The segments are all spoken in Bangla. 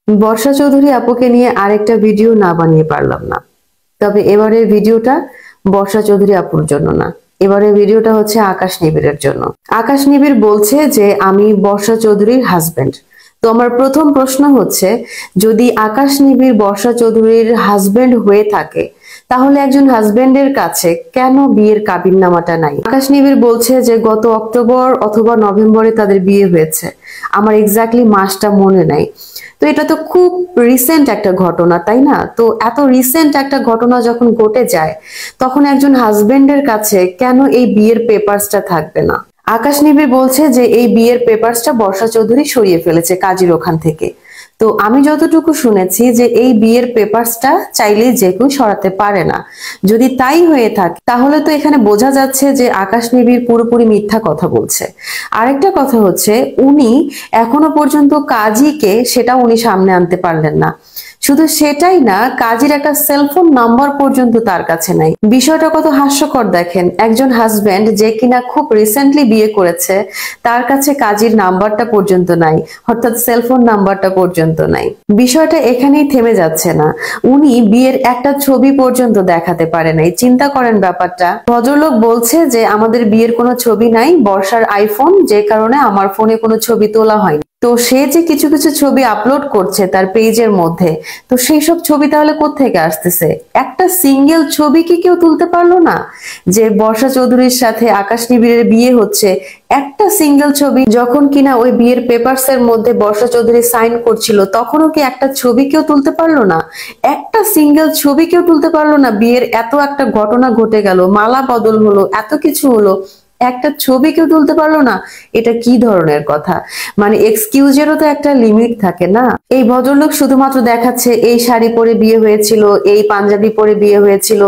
বর্ষা চৌধুরী আপুকে নিয়ে আরেকটা ভিডিও না বানিয়ে পারলাম না। তবে এবারের ভিডিওটা বর্ষা চৌধুরী আপুর জন্য না, এবারের ভিডিওটা হচ্ছে আকাশ নিবিড়ের জন্য। আকাশ নিবিড় বলছে যে আমি বর্ষা চৌধুরীর হাজবেন্ড। তো আমার প্রথম প্রশ্ন হচ্ছে, যদি আকাশ নিবিড় বর্ষা চৌধুরীর হাজবেন্ড হয়ে থাকে তাহলে একজন হাজবেন্ডের কাছে কেন বিয়ের কাবিননামাটা নাই? আকাশ নিবিড় বলছে যে গত অক্টোবর অথবা নভেম্বরে তাদের বিয়ে হয়েছে, আমার এক্স্যাক্টলি মাসটা মনে নাই। তো এটা তো খুব রিসেন্ট একটা ঘটনা, তাই না? তো এত রিসেন্ট একটা ঘটনা যখন ঘটে যায়, তখন একজন হাজবেন্ডের কাছে কেন এই বিয়ের পেপারসটা থাকবে না? আকাশ নিবিড় বলছে যে এই বিয়ের পেপারসটা বর্ষা চৌধুরী সরিয়ে ফেলেছে কাজীর ওখান থেকে। তো আমি যতটুকু শুনেছি যে এই বিয়ের পেপারসটা চাইলেই যে কেউ সরাতে পারে না। যদি তাই হয়ে থাকে তাহলে তো এখানে বোঝা যাচ্ছে যে আকাশ নিবিড় পুরোপুরি মিথ্যা কথা বলছে। আরেকটা কথা হচ্ছে, উনি এখনো পর্যন্ত কাজীকে সেটা উনি সামনে আনতে পারলেন না। শুধু সেটাই না, কাজীর একটা সেলফোন নাম্বার পর্যন্ত তার কাছে নাই। বিষয়টা কত হাস্যকর দেখেন, একজন হাজবেন্ড যে কিনা খুব রিসেন্টলি বিয়ে করেছে, তার কাছে কাজীর নাম্বারটা পর্যন্ত নাই, অর্থাৎ সেলফোন নাম্বারটা পর্যন্ত নাই। বিষয়টা এখানেই থেমে যাচ্ছে না, উনি বিয়ের একটা ছবি পর্যন্ত দেখাতে পারে নাই। চিন্তা করেন ব্যাপারটা। ভদ্রলোক বলছে যে আমাদের বিয়ের কোনো ছবি নাই, বর্ষার আইফোন, যে কারণে আমার ফোনে কোনো ছবি তোলা হয়নি। তো সে যে কিছু কিছু ছবি আপলোড করছে তার পেজের মধ্যে, তো সেই সব ছবি তাহলে কোত্থেকে আসতেছে? একটা সিঙ্গেল ছবি কি কেউ তুলতে পারলো না যে বর্ষা চৌধুরীর সাথে আকাশ নিবিড়ের বিয়ে হচ্ছে? একটা সিঙ্গেল ছবি, যখন কিনা ওই বিয়ের পেপারস এর মধ্যে বর্ষা চৌধুরী সাইন করছিল, তখনও কি একটা ছবি কেউ তুলতে পারলো না? একটা সিঙ্গেল ছবি কেউ তুলতে পারলো না? বিয়ের এত একটা ঘটনা ঘটে গেল, মালা বদল হলো, এত কিছু হলো, একটা ছবি কেউ তুলতে পারলো না? এটা কি ধরনের কথা? মানে এক্সকিউজেরও তো একটা লিমিট থাকে না? এই ভদ্রলোক শুধুমাত্র দেখাচ্ছে এই শাড়ি পরে বিয়ে হয়েছিল, এই পাঞ্জাবি পরে বিয়ে হয়েছিল,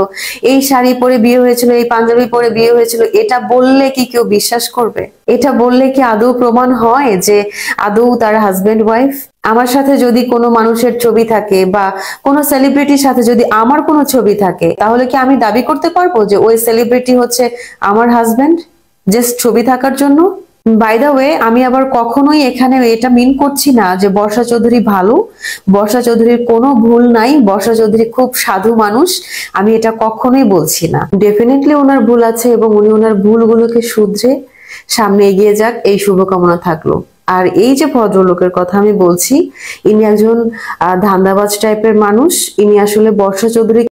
এই শাড়ি পরে বিয়ে হয়েছিল, এই পাঞ্জাবি পরে বিয়ে হয়েছিল। এটা বললে কি কেউ বিশ্বাস করবে? এটা বললে কি আদৌ প্রমাণ হয় যে আদৌ তার হাজবেন্ড ওয়াইফ? আমার সাথে যদি কোনো মানুষের ছবি থাকে বা কোনো সেলিব্রিটির সাথে যদি আমার কোনো ছবি থাকে, তাহলে কি আমি দাবি করতে পারবো যে ওই সেলিব্রিটি হচ্ছে আমার হাজবেন্ড জাস্ট ছবি থাকার জন্য? বাই দা ওয়ে, আমি আবার কখনোই এখানে এটা মিন করছি না যে বর্ষা চৌধুরী ভালো, বর্ষা চৌধুরীর কোনো ভুল নাই, বর্ষা চৌধুরী খুব সাধু মানুষ, আমি এটা কখনোই বলছি না। ডেফিনেটলি ওনার ভুল আছে এবং উনি ওনার ভুলগুলোকে শুধরে সামনে এগিয়ে যাক, এই শুভকামনা থাকলো। আর এই যে ভদ্রলোকের কথা আমি বলছি, ইনি একজন ধান্দাবাজ টাইপের মানুষ। ইনি আসলে বর্ষা চৌধুরী